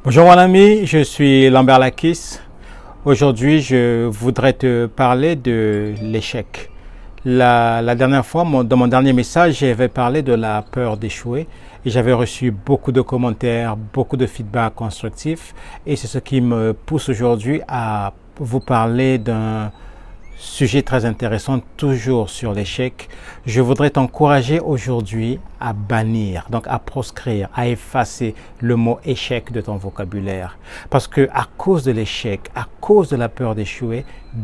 Bonjour mon ami, je suis Lambert Lakis. Aujourd'hui, je voudrais te parler de l'échec. La dernière fois, dans mon dernier message, j'avais parlé de la peur d'échouer et j'avais reçu beaucoup de commentaires, beaucoup de feedback constructifs et c'est ce qui me pousse aujourd'hui à vous parler d'un sujet très intéressant, toujours sur l'échec. Je voudrais t'encourager aujourd'hui à bannir, donc à proscrire, à effacer le mot échec de ton vocabulaire. Parce que à cause de l'échec, à cause de la peur d'échouer,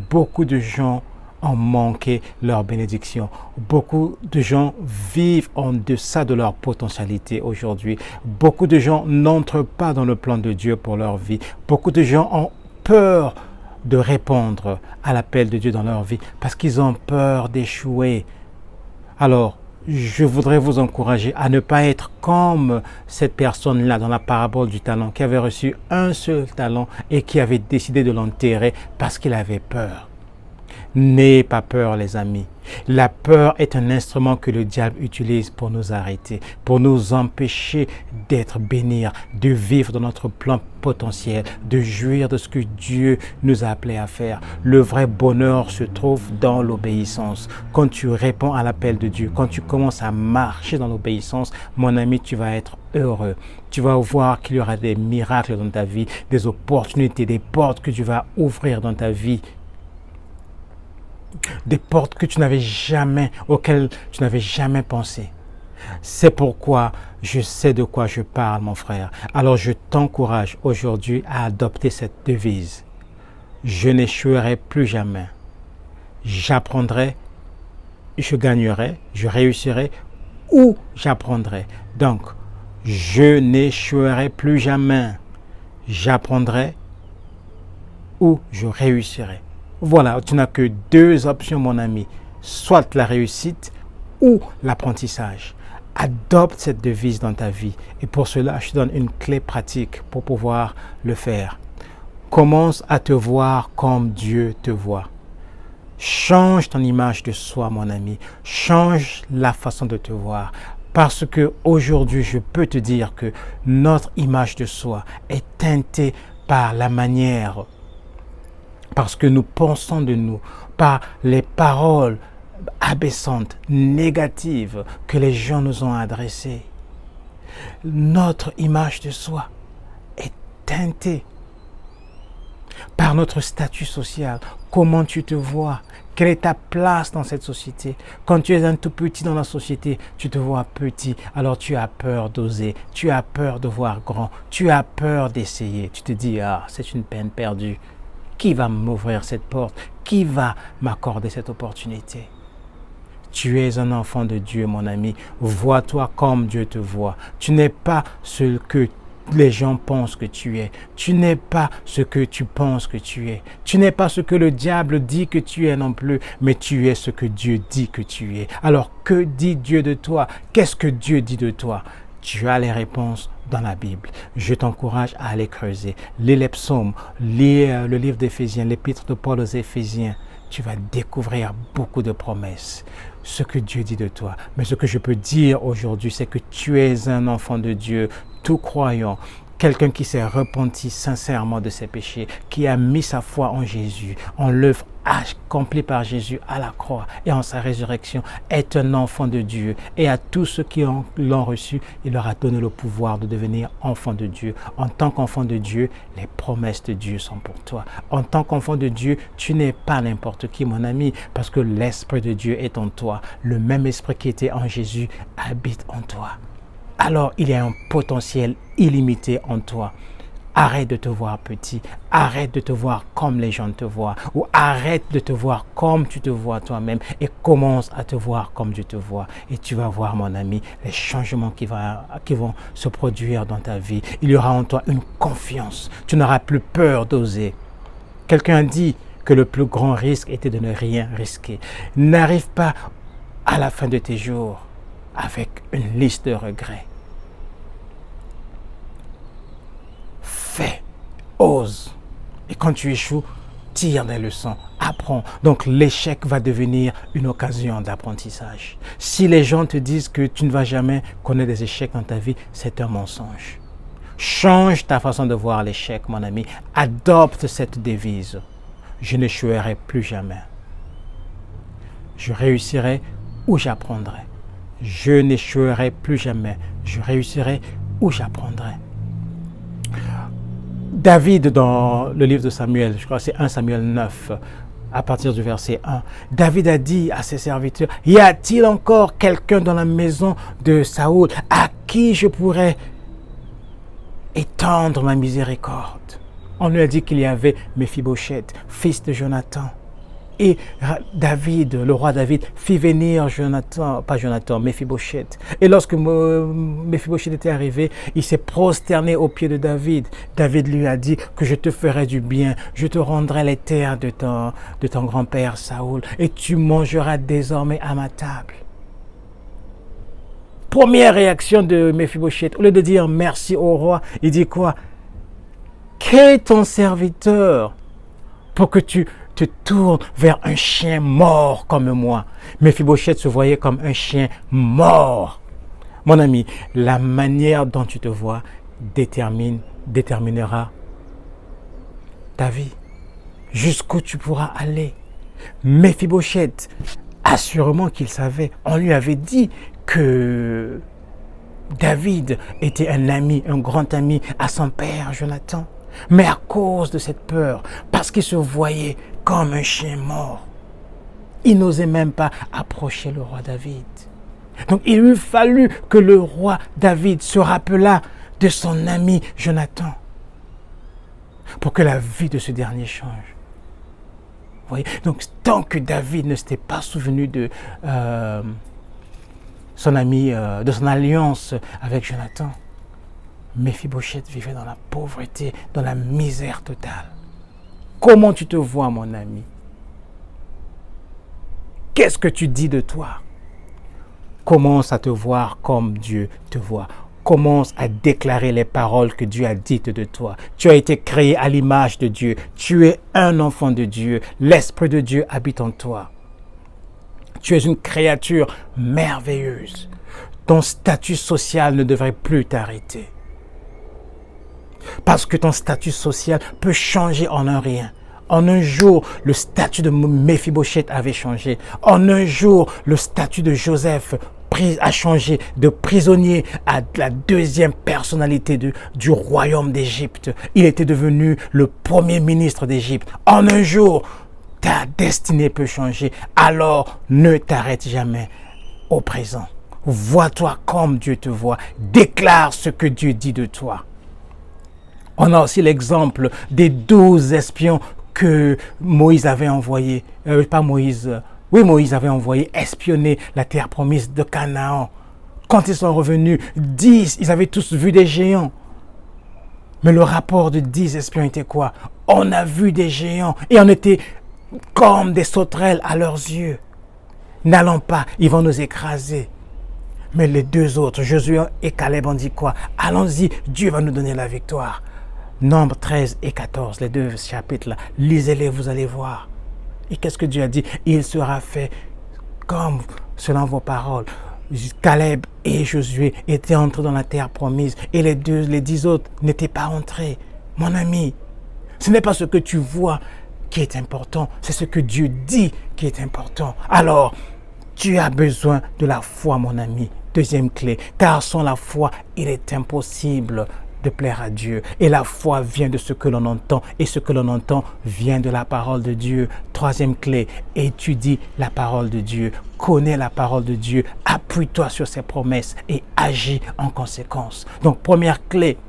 beaucoup de gens ont manqué leur bénédiction. Beaucoup de gens vivent en deçà de leur potentialité aujourd'hui. Beaucoup de gens n'entrent pas dans le plan de Dieu pour leur vie. Beaucoup de gens ont peur de répondre à l'appel de Dieu dans leur vie parce qu'ils ont peur d'échouer. Alors, je voudrais vous encourager à ne pas être comme cette personne-là dans la parabole du talent qui avait reçu un seul talent et qui avait décidé de l'enterrer parce qu'il avait peur. N'ayez pas peur, les amis. La peur est un instrument que le diable utilise pour nous arrêter, pour nous empêcher d'être bénis, de vivre dans notre plan potentiel, de jouir de ce que Dieu nous a appelés à faire. Le vrai bonheur se trouve dans l'obéissance. Quand tu réponds à l'appel de Dieu, quand tu commences à marcher dans l'obéissance, mon ami, tu vas être heureux. Tu vas voir qu'il y aura des miracles dans ta vie, des opportunités, des portes que tu vas ouvrir dans ta vie. Des portes que auxquelles tu n'avais jamais pensé. C'est pourquoi je sais de quoi je parle, mon frère. Alors je t'encourage aujourd'hui à adopter cette devise. Je n'échouerai plus jamais. J'apprendrai, je gagnerai, je réussirai ou j'apprendrai. Donc, je n'échouerai plus jamais. J'apprendrai ou je réussirai. Voilà, tu n'as que deux options, mon ami. Soit la réussite ou l'apprentissage. Adopte cette devise dans ta vie. Et pour cela, je te donne une clé pratique pour pouvoir le faire. Commence à te voir comme Dieu te voit. Change ton image de soi, mon ami. Change la façon de te voir. Parce que aujourd'hui, je peux te dire que notre image de soi est teintée par la manière, parce que nous pensons de nous, par les paroles abaissantes, négatives que les gens nous ont adressées. Notre image de soi est teintée par notre statut social. Comment tu te vois? Quelle est ta place dans cette société? Quand tu es un tout petit dans la société, tu te vois petit, alors tu as peur d'oser, tu as peur de voir grand, tu as peur d'essayer. Tu te dis, c'est une peine perdue. Qui va m'ouvrir cette porte? Qui va m'accorder cette opportunité? Tu es un enfant de Dieu, mon ami. Vois-toi comme Dieu te voit. Tu n'es pas ce que les gens pensent que tu es. Tu n'es pas ce que tu penses que tu es. Tu n'es pas ce que le diable dit que tu es non plus, mais tu es ce que Dieu dit que tu es. Alors, que dit Dieu de toi? Qu'est-ce que Dieu dit de toi? Tu as les réponses dans la Bible. Je t'encourage à aller creuser. Lis les psaumes, lis le livre d'Éphésiens, l'épître de Paul aux Éphésiens. Tu vas découvrir beaucoup de promesses. Ce que Dieu dit de toi. Mais ce que je peux dire aujourd'hui, c'est que tu es un enfant de Dieu, tout croyant. Quelqu'un qui s'est repenti sincèrement de ses péchés, qui a mis sa foi en Jésus, en l'œuvre accomplie par Jésus à la croix et en sa résurrection, est un enfant de Dieu. Et à tous ceux qui l'ont reçu, il leur a donné le pouvoir de devenir enfants de Dieu. En tant qu'enfant de Dieu, les promesses de Dieu sont pour toi. En tant qu'enfant de Dieu, tu n'es pas n'importe qui, mon ami, parce que l'Esprit de Dieu est en toi. Le même Esprit qui était en Jésus habite en toi. Alors il y a un potentiel illimité en toi. Arrête de te voir petit, arrête de te voir comme les gens te voient, ou arrête de te voir comme tu te vois toi-même et commence à te voir comme Dieu te voit. Et tu vas voir, mon ami, les changements qui vont se produire dans ta vie. Il y aura en toi une confiance, tu n'auras plus peur d'oser. Quelqu'un dit que le plus grand risque était de ne rien risquer. N'arrive pas à la fin de tes jours avec une liste de regrets. Fais, ose. Et quand tu échoues, tire des leçons, apprends. Donc l'échec va devenir une occasion d'apprentissage. Si les gens te disent que tu ne vas jamais connaître des échecs dans ta vie, c'est un mensonge. Change ta façon de voir l'échec, mon ami. Adopte cette devise. Je n'échouerai plus jamais. Je réussirai ou j'apprendrai. Je n'échouerai plus jamais. Je réussirai ou j'apprendrai. David, dans le livre de Samuel, je crois que c'est 1 Samuel 9, à partir du verset 1, David a dit à ses serviteurs, « Y a-t-il encore quelqu'un dans la maison de Saoul à qui je pourrais étendre ma miséricorde ?» On lui a dit qu'il y avait Méphibosheth, fils de Jonathan. Et David, le roi David, fit venir Méphibosheth. Et lorsque Méphibosheth était arrivé, il s'est prosterné aux pieds de David. David lui a dit que je te ferai du bien, je te rendrai les terres de ton grand-père Saoul, et tu mangeras désormais à ma table. Première réaction de Méphibosheth, au lieu de dire merci au roi, il dit quoi? Qu'est ton serviteur pour que tu te tournes vers un chien mort comme moi? Méphibosheth se voyait comme un chien mort. Mon ami, la manière dont tu te vois déterminera ta vie. Jusqu'où tu pourras aller. Méphibosheth, assurément qu'il savait, on lui avait dit que David était un ami, un grand ami à son père Jonathan. Mais à cause de cette peur, parce qu'il se voyait comme un chien mort, il n'osait même pas approcher le roi David. Donc il eût fallu que le roi David se rappelât de son ami Jonathan pour que la vie de ce dernier change. Vous voyez? Donc tant que David ne s'était pas souvenu de son ami, de son alliance avec Jonathan, Méphibosheth vivait dans la pauvreté, dans la misère totale. Comment tu te vois, mon ami? Qu'est-ce que tu dis de toi? Commence à te voir comme Dieu te voit. Commence à déclarer les paroles que Dieu a dites de toi. Tu as été créé à l'image de Dieu. Tu es un enfant de Dieu. L'Esprit de Dieu habite en toi. Tu es une créature merveilleuse. Ton statut social ne devrait plus t'arrêter. Parce que ton statut social peut changer en un rien. En un jour, le statut de Méphibosheth avait changé. En un jour, le statut de Joseph a changé de prisonnier à la deuxième personnalité du royaume d'Égypte. Il était devenu le premier ministre d'Égypte. En un jour, ta destinée peut changer. Alors, ne t'arrête jamais au présent. Vois-toi comme Dieu te voit. Déclare ce que Dieu dit de toi. On a aussi l'exemple des 12 espions que Moïse avait envoyés. Moïse avait envoyé espionner la terre promise de Canaan. Quand ils sont revenus, 10, ils avaient tous vu des géants. Mais le rapport de 10 espions était quoi? On a vu des géants et on était comme des sauterelles à leurs yeux. N'allons pas, ils vont nous écraser. Mais les deux autres, Josué et Caleb, ont dit quoi? Allons-y, Dieu va nous donner la victoire. Nombre 13 et 14, les deux chapitres-là, lisez-les, vous allez voir. Et qu'est-ce que Dieu a dit? Il sera fait comme selon vos paroles. Caleb et Josué étaient entrés dans la terre promise et les 10 autres n'étaient pas entrés. Mon ami, ce n'est pas ce que tu vois qui est important, c'est ce que Dieu dit qui est important. Alors, tu as besoin de la foi, mon ami. Deuxième clé, car sans la foi, il est impossible de plaire à Dieu. Et la foi vient de ce que l'on entend, et ce que l'on entend vient de la parole de Dieu. Troisième clé, étudie la parole de Dieu, connais la parole de Dieu, appuie-toi sur ses promesses et agis en conséquence. Donc, première clé,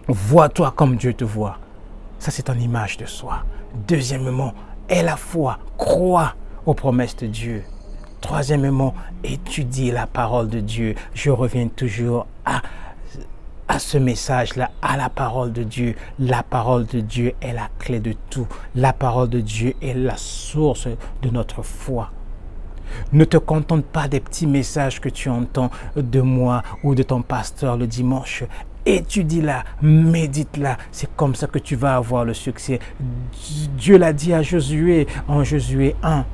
vois-toi comme Dieu te voit. Ça, c'est ton image de soi. Deuxièmement, aie la foi, crois aux promesses de Dieu. Troisièmement, étudie la parole de Dieu. Je reviens toujours à ce message-là, à la parole de Dieu. La parole de Dieu est la clé de tout. La parole de Dieu est la source de notre foi. Ne te contente pas des petits messages que tu entends de moi ou de ton pasteur le dimanche. Étudie-la, médite-la. C'est comme ça que tu vas avoir le succès. Dieu l'a dit à Josué, en Josué 1.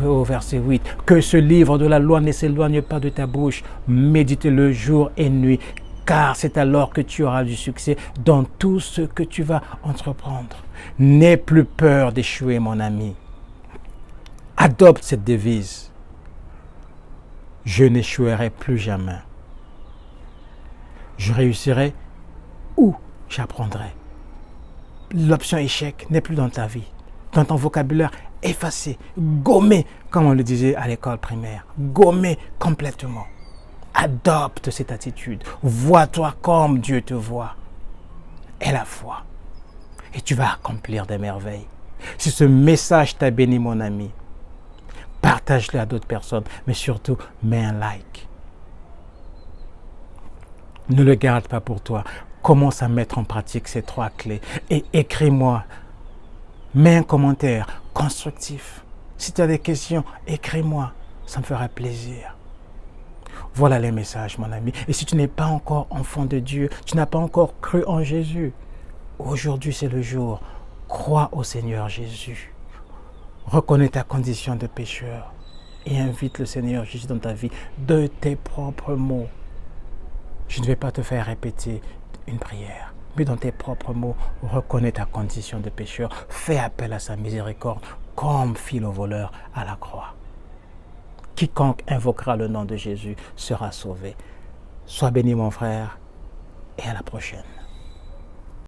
Au verset 8, que ce livre de la loi ne s'éloigne pas de ta bouche, médite-le jour et nuit, car c'est alors que tu auras du succès dans tout ce que tu vas entreprendre. N'aie plus peur d'échouer, mon ami. Adopte cette devise. Je n'échouerai plus jamais. Je réussirai ou j'apprendrai. L'option échec n'est plus dans ta vie, dans ton vocabulaire effacé, gommé, comme on le disait à l'école primaire, gommé complètement. Adopte cette attitude. Vois-toi comme Dieu te voit. Aie la foi. Et tu vas accomplir des merveilles. Si ce message t'a béni, mon ami, partage-le à d'autres personnes, mais surtout, mets un like. Ne le garde pas pour toi. Commence à mettre en pratique ces 3 clés et écris-moi. Mets un commentaire constructif. Si tu as des questions, écris-moi. Ça me fera plaisir. Voilà les messages, mon ami. Et si tu n'es pas encore enfant de Dieu, tu n'as pas encore cru en Jésus, aujourd'hui c'est le jour. Crois au Seigneur Jésus. Reconnais ta condition de pécheur et invite le Seigneur Jésus dans ta vie de tes propres mots. Je ne vais pas te faire répéter une prière, mais dans tes propres mots, reconnais ta condition de pécheur. Fais appel à sa miséricorde comme fit le voleur à la croix. Quiconque invoquera le nom de Jésus sera sauvé. Sois béni, mon frère, et à la prochaine.